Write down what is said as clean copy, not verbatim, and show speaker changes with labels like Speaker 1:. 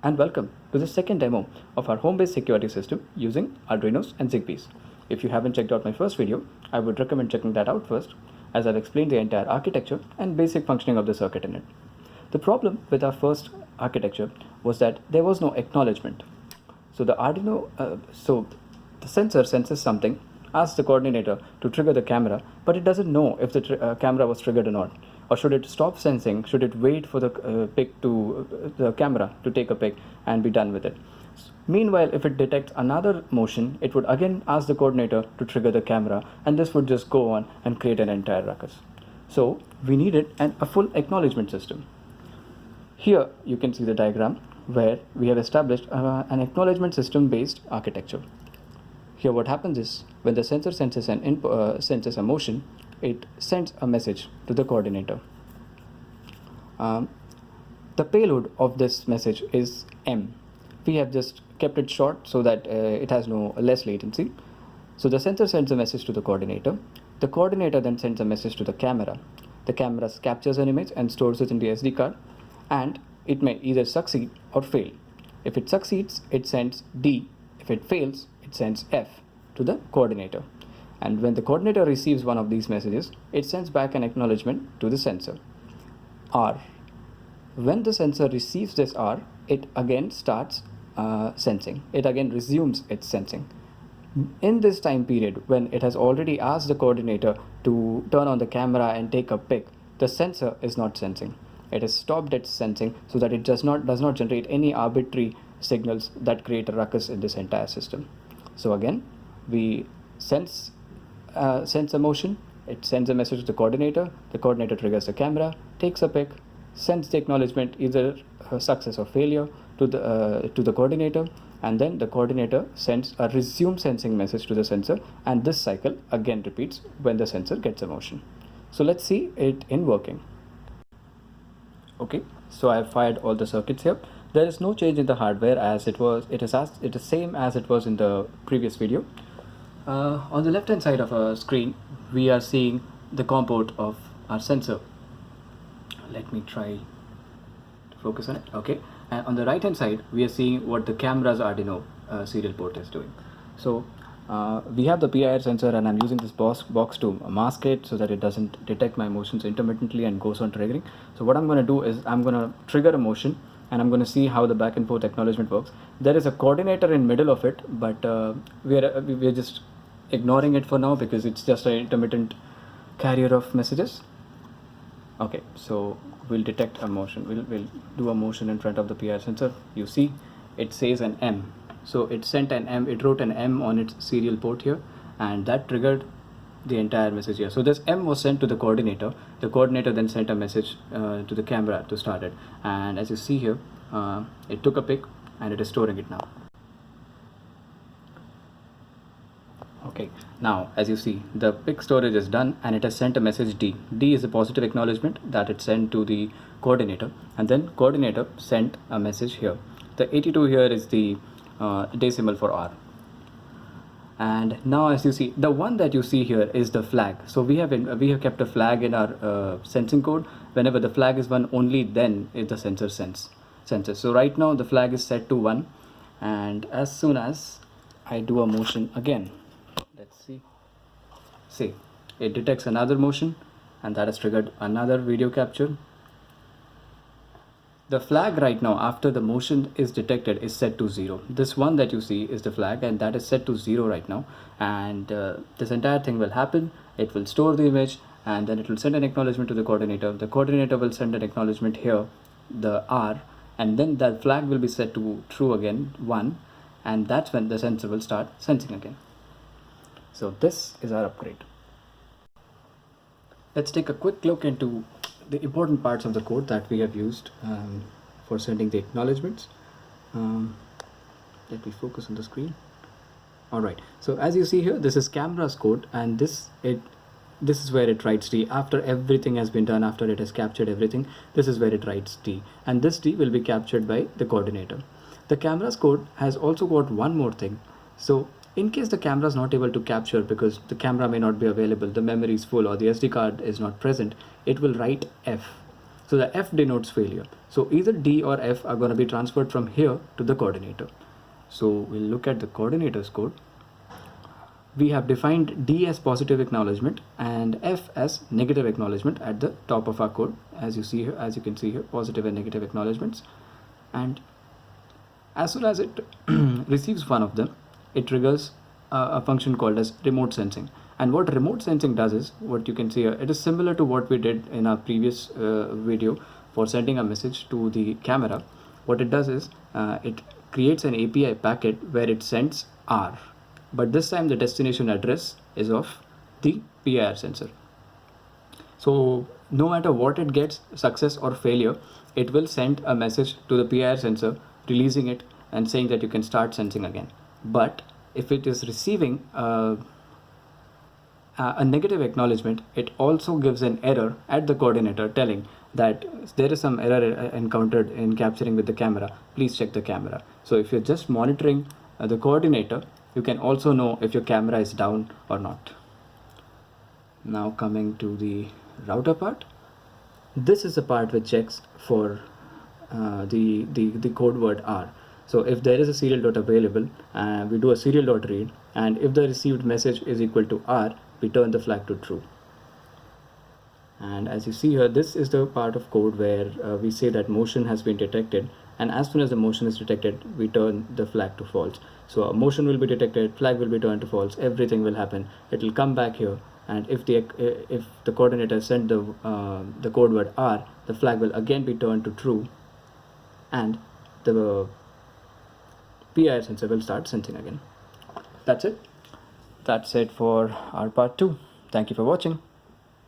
Speaker 1: and welcome to the second demo of our home-based security system using Arduinos and Zigbees. If you haven't checked out my first video, I would recommend checking that out first, as I've explained the entire architecture and basic functioning of the circuit in it. The problem with our first architecture was that there was no acknowledgement. So the sensor senses something, asks the coordinator to trigger the camera, but it doesn't know if the camera was triggered or not. Or should it stop sensing? Should it wait for the the camera to take a pic and be done with it? Meanwhile, if it detects another motion, it would again ask the coordinator to trigger the camera, and this would just go on and create an entire ruckus. So we needed a full acknowledgement system. Here you can see the diagram where we have established an acknowledgement system based architecture. Here what happens is, when the sensor senses senses a motion, it sends a message to the coordinator. The payload of this message is M. We have just kept it short so that it has less latency. So the sensor sends a message to the coordinator. The coordinator then sends a message to the camera. The camera captures an image and stores it in the SD card, and it may either succeed or fail. If it succeeds, it sends D. If it fails, it sends F to the coordinator. And when the coordinator receives one of these messages, it sends back an acknowledgement to the sensor, R. When the sensor receives this R, it again starts sensing. It again resumes its sensing. In this time period, when it has already asked the coordinator to turn on the camera and take a pic, the sensor is not sensing. It has stopped its sensing so that it does not generate any arbitrary signals that create a ruckus in this entire system. So again, we sense a motion, it sends a message to the coordinator triggers the camera, takes a pic, sends the acknowledgement, either success or failure, to the coordinator, and then the coordinator sends a resume sensing message to the sensor, and this cycle again repeats when the sensor gets a motion. So let's see it in working. Okay, so I have fired all the circuits here. There is no change in the hardware, as it is same as it was in the previous video. On the left hand side of our screen, we are seeing the COM port of our sensor. Let me try to focus on it. Okay, and on the right hand side, we are seeing what the camera's Arduino serial port is doing. So we have the PIR sensor, and I'm using this box to mask it so that it doesn't detect my motions intermittently and goes on triggering. So what I'm going to do is I'm going to trigger a motion, and I'm going to see how the back and forth acknowledgement works. There is a coordinator in middle of it, but we're just ignoring it for now because it's just an intermittent carrier of messages. Okay, so we'll detect a motion. We'll do a motion in front of the PIR sensor. You see, it says an M. So it sent an M. It wrote an M on its serial port here, and that triggered the entire message here. So this M was sent to the coordinator. The coordinator then sent a message to the camera to start it, and as you see here, it took a pic and it is storing it now. Okay, now as you see, the pic storage is done, and it has sent a message D. D is a positive acknowledgement that it sent to the coordinator, and then coordinator sent a message here. The 82 here is the decimal for R. And now as you see, the one that you see here is the flag. So we have kept a flag in our sensing code. Whenever the flag is 1, only then is the sensor senses. So right now the flag is set to 1, and as soon as I do a motion again, let's see, it detects another motion, and that has triggered another video capture. The flag right now, after the motion is detected, is set to 0. This one that you see is the flag, and that is set to 0 right now. And this entire thing will happen. It will store the image, and then it will send an acknowledgement to the coordinator. The coordinator will send an acknowledgement here, the R, and then that flag will be set to true again, 1, and that's when the sensor will start sensing again. So this is our upgrade. Let's take a quick look into the important parts of the code that we have used for sending the acknowledgements. Let me focus on the screen. Alright, so as you see here, this is camera's code, and this is where it writes D. After everything has been done, after it has captured everything, this is where it writes D, and this D will be captured by the coordinator. The camera's code has also got one more thing. So in case the camera is not able to capture because the camera may not be available, the memory is full, or the SD card is not present, it will write F. So the F denotes failure. So either D or F are going to be transferred from here to the coordinator. So we'll look at the coordinator's code. We have defined D as positive acknowledgement and F as negative acknowledgement at the top of our code. As you see here, as you can see here, positive and negative acknowledgements. And as soon as it receives one of them, it triggers a function called as remote sensing. And what remote sensing does is, what you can see here, it is similar to what we did in our previous video for sending a message to the camera. What it does is, it creates an API packet where it sends R. But this time the destination address is of the PIR sensor. So no matter what it gets, success or failure, it will send a message to the PIR sensor, releasing it and saying that you can start sensing again. But if it is receiving a negative acknowledgement, it also gives an error at the coordinator telling that there is some error encountered in capturing with the camera. Please check the camera. So if you're just monitoring the coordinator, you can also know if your camera is down or not. Now coming to the router part. This is the part which checks for the code word R. So if there is a serial dot available, we do a serial dot read, and if the received message is equal to R, we turn the flag to true. And as you see here, this is the part of code where we say that motion has been detected, and as soon as the motion is detected, we turn the flag to false. So a motion will be detected, flag will be turned to false, everything will happen. It will come back here, and if the coordinator sent the code word R, the flag will again be turned to true, and the PIR sensor will start sensing again. That's it. That's it for our part 2. Thank you for watching.